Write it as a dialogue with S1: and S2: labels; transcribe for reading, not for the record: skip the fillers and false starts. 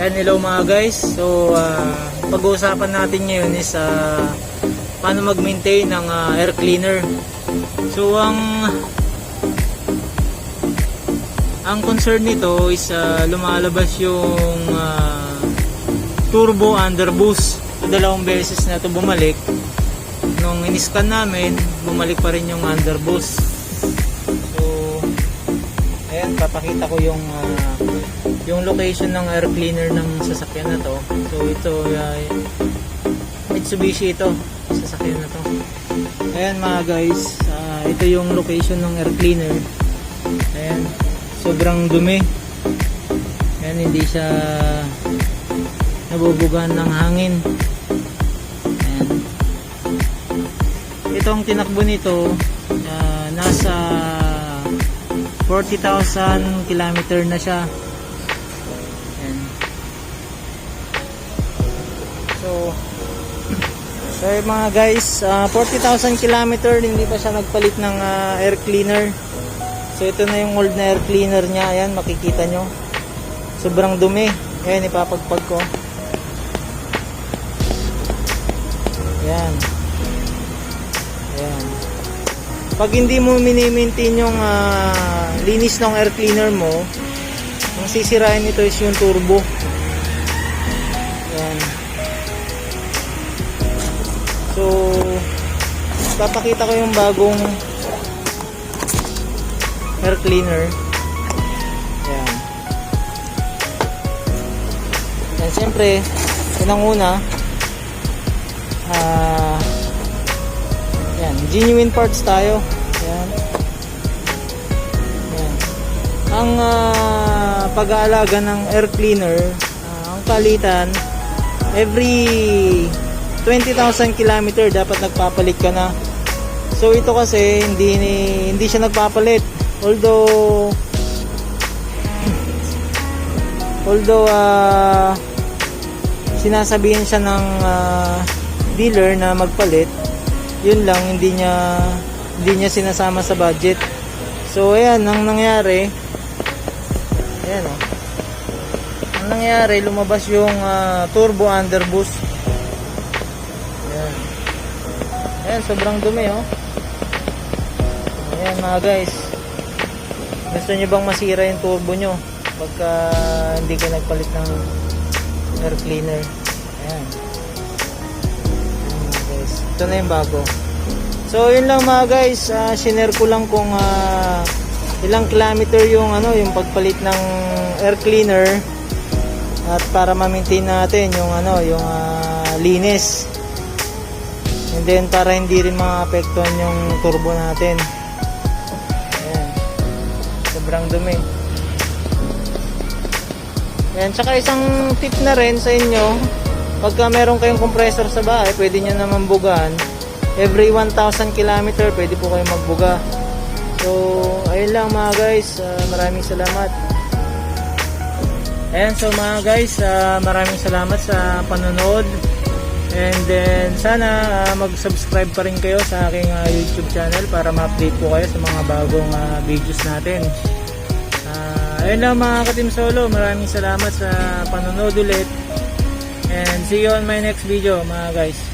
S1: And hello mga guys. So pag-uusapan natin ngayon is paano mag-maintain ng air cleaner. So ang concern nito is lumalabas yung turbo underboost. So, 2 beses na ito bumalik. Nung in-scan namin, bumalik pa rin yung underboost. So ayan, papakita ko yung location ng air cleaner ng sasakyan na to. So ito Mitsubishi, ito sasakyan na to. Ayan mga guys, ito yung location ng air cleaner. Ayan, sobrang dumi. Ayan, hindi siya nabubugan ng hangin. Ayan, itong tinakbo nito nasa 40,000 kilometer na siya. So mga guys, 40,000 kilometer, hindi pa siya nagpalit ng air cleaner. So ito na yung old na air cleaner niya. Ayan, makikita nyo, sobrang dumi. Ayan, ipapagpag ko. Ayan. Ayan. Pag hindi mo mini-maintain yung linis ng air cleaner mo, ang sisirain nito is yung turbo. Ayan. So papakita ko yung bagong air cleaner. Ayan. And siyempre, unang-una, ayan, genuine parts tayo. Ayan. Ayan. Ang pag-aalaga ng air cleaner, ang palitan every 20,000 kilometer dapat nagpapalit ka na. So ito kasi hindi siya nagpapalit. Although sinasabihan siya ng dealer na magpalit, yun lang, hindi niya sinasama sa budget. So ayan, ang nangyari, ayan oh. Ang nangyari, lumabas yung turbo underboost. Ayan. Ayan, sobrang dumi oh. Ayan mga guys, gusto nyo bang masira yung turbo nyo pagka hindi ka nagpalit ng air cleaner? Ayan. Ayan mga guys, ito na yung bago. So yun lang mga guys, shinare ko lang kung ilang kilometer yung yung pagpalit ng air cleaner, at para ma-maintain natin yung yung linis. And then para hindi rin maapektuhan yung turbo natin. Ayan, sobrang dumi. Ayan, tsaka isang tip na rin sa inyo, pagka meron kayong compressor sa bahay, pwede nyo naman bugaan. Every 1,000 kilometer pwede po kayong magbuga. So ayun lang mga guys, maraming salamat. Ayan, so mga guys, maraming salamat sa panonood. And then sana mag-subscribe pa rin kayo sa aking YouTube channel para ma-update po kayo sa mga bagong videos natin. Ayun lang mga ka-Team Solo, maraming salamat sa panonood ulit. And see you on my next video mga guys.